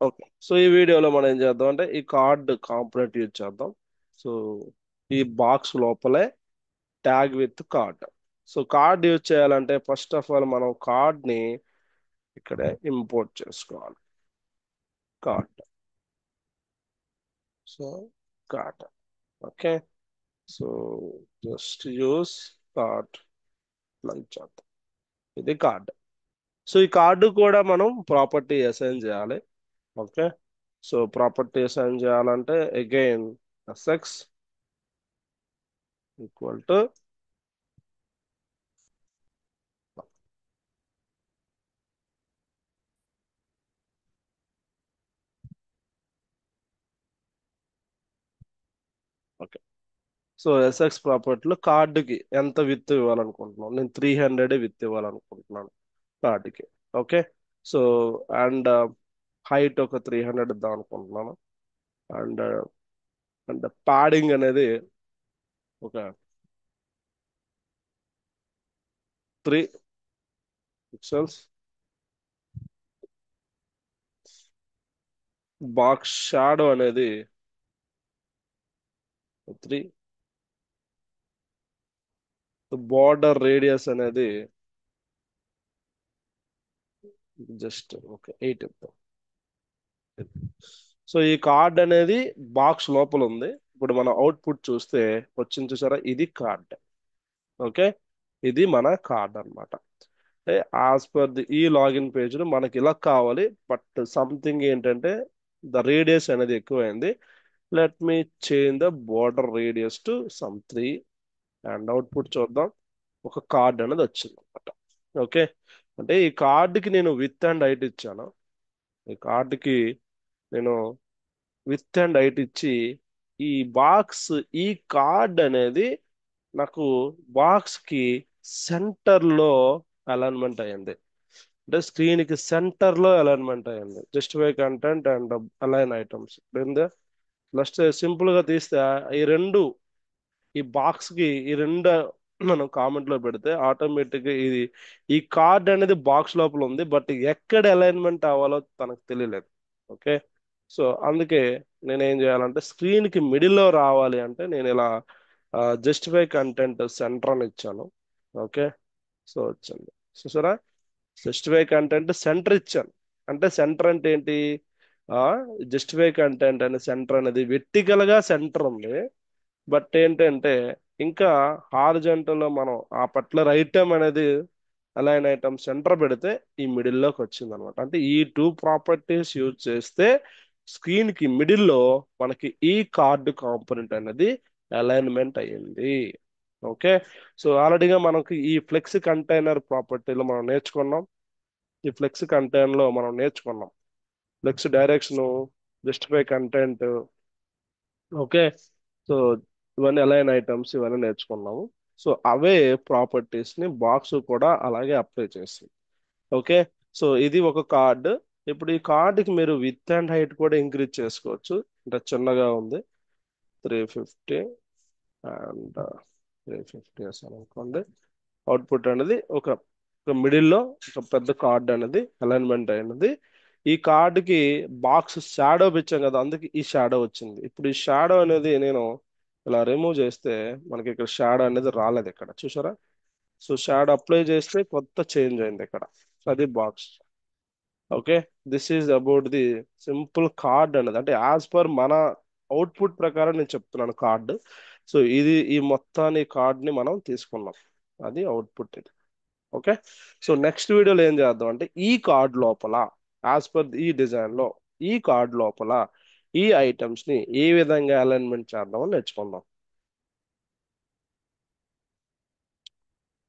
Okay. So ఈ వీడియోలో మనం ఏం చేద్దాం అంటే ఈ కార్డ్ కాంపోనెంట్ యూజ్ చేద్దాం. సో ఈ బాక్స్ లోపలే tag with card. So card use చేయాలంటే ఫస్ట్ ఆఫ్ ఆల్ మనం కార్డ్ ని ఇక్కడే ఇంపోర్ట్ చేసుకోవాలి. Card. So card. Okay. So just use card plug చేద్దాం. ఇది కార్డ్. సో ఈ కార్డు కూడా మనం ప్రాపర్టీ అసైన్ చేయాలి. ఓకే. సో ప్రాపర్టీ అసైన్ చేయాలంటే again SX equal to okay. So SX ప్రాపర్టీలో కార్డుకి ఎంత విత్ ఇవ్వాలనుకుంటున్నాను, నేను 300 విత్ ఇవ్వాలనుకుంటున్నాను కార్డుకి. ఓకే. సో అండ్ హైట్ ఒక 300 ఇద్దాం అనుకుంటున్నాను. అండ్ అండ్ ప్యాడింగ్ అనేది ఒక 3 పిక్సెల్స్. బాక్స్ షాడో అనేది 3. బార్డర్ రేడియస్ అనేది జస్ట్ ఒక 8 ఇద్దాం. సో ఈ కార్డ్ అనేది బాక్స్ లోపల ఉంది. ఇప్పుడు మన అవుట్పుట్ చూస్తే వచ్చింది చూసారా, ఇది కార్డ్. ఓకే. ఇది మన కార్డ్ అన్నమాట. యాజ్ పర్ ది ఈ లాగిన్ పేజ్ మనకి ఇలా కావాలి. బట్ సంథింగ్ ఏంటంటే ద రేడియస్ అనేది ఎక్కువైంది. Let me change the border radius to some 3 and output చూద్దాం. ఒక కార్డ్ అనేది వచ్చింది అనమాట. ఓకే. అంటే ఈ కార్డుకి నేను విత్ అండ్ హైట్ ఇచ్చాను. ఈ కార్డుకి నేను విత్ అండ్ హైట్ ఇచ్చి ఈ బాక్స్ ఈ కార్డ్ అనేది నాకు బాక్స్ కి సెంటర్ లో అలైన్మెంట్ అయ్యింది. అంటే స్క్రీన్ కి సెంటర్ లో అలైన్మెంట్ అయ్యింది. Justify content and align items just simple గా తీస్తే ఈ రెండు ఈ బాక్స్ కి ఈ రెండు మనం కామెంట్ లో పెడితే ఆటోమేటిక్ గా ఇది ఈ కార్డ్ అనేది బాక్స్ లోపల ఉంది. బట్ ఎక్కడ అలైన్మెంట్ అవ్వాలో తనకు తెలియలేదు. ఓకే. సో అందుకే నేను ఏం చేయాలంటే స్క్రీన్ కి మిడిల్ లో రావాలి అంటే నేను ఇలా జస్టిఫై కంటెంట్ సెంటర్ అని ఇచ్చాను. ఓకే. సో వచ్చింది చూసారా, జస్టిఫై కంటెంట్ సెంటర్ ఇచ్చాను. అంటే సెంటర్ అంటే ఏంటి, ఆ జస్టిఫై కంటెంట్ అనే సెంటర్ అనేది వెర్టికల్ గా సెంటర్ ఉంది. బట్ ఏంటంటే ఇంకా హారిజంటల్ లో మనం ఆ పర్టికులర్ ఐటమ్ అనేది అలైన్ ఐటమ్ సెంటర్ పెడితే ఈ మిడిల్ లోకి వచ్చింది అనమాట. అంటే ఈ టూ ప్రాపర్టీస్ యూజ్ చేస్తే స్క్రీన్ కి మిడిల్ లో మనకి ఈ కార్డు కాంపోనెంట్ అనేది అలైన్మెంట్ అయ్యింది. ఓకే. సో ఆల్రెడీగా మనకి ఈ ఫ్లెక్స్ కంటైనర్ ప్రాపర్టీలో మనం నేర్చుకున్నాం. ఈ ఫ్లెక్స్ కంటైనర్ లో మనం నేర్చుకున్నాం flex direction, justify content. Okay. So ఇవన్నీ అలైన్ ఐటమ్స్ ఇవన్నీ నేర్చుకున్నాము. సో అవే ప్రాపర్టీస్ ని బాక్స్ కూడా అలాగే అప్లై చేస్తుంది. ఓకే. సో ఇది ఒక కార్డ్. ఇప్పుడు ఈ కార్డుకి మీరు విత్ అండ్ హైట్ కూడా ఇంక్రీజ్ చేసుకోవచ్చు. అంటే చిన్నగా ఉంది 350 అండ్ 350 వేసాను అనుకోండి. అవుట్పుట్ అనేది ఒక మిడిల్లో ఒక పెద్ద కార్డ్ అనేది అలైన్మెంట్ అయినది. ఈ కార్డుకి బాక్స్ షాడో ఇచ్చాం కదా, అందుకే ఈ షాడో వచ్చింది. ఇప్పుడు ఈ షాడో అనేది నేను ఇలా రిమూవ్ చేస్తే మనకి ఇక్కడ షాడో అనేది రాలేదు ఇక్కడ చూసారా. సో షాడో అప్లై చేస్తే కొత్త చేంజ్ అయింది ఇక్కడ. అది box. Okay. This is about the simple card అనేది. అంటే యాజ్ పర్ మన అవుట్పుట్ ప్రకారం నేను చెప్తున్నాను కార్డ్. సో ఇది ఈ మొత్తాన్ని కార్డ్ ని మనం తీసుకున్నాం. అది అవుట్పుట్ ఇది. ఓకే. సో నెక్స్ట్ వీడియోలో ఏం చేద్దాం అంటే ఈ కార్డ్ లోపల యాజ్ పర్ ఈ డిజైన్ లో ఈ కార్డ్ లోపల ఈ ఐటమ్స్ ని ఏ విధంగా అలైన్మెంట్ చేద్దామని నేర్చుకుందాం.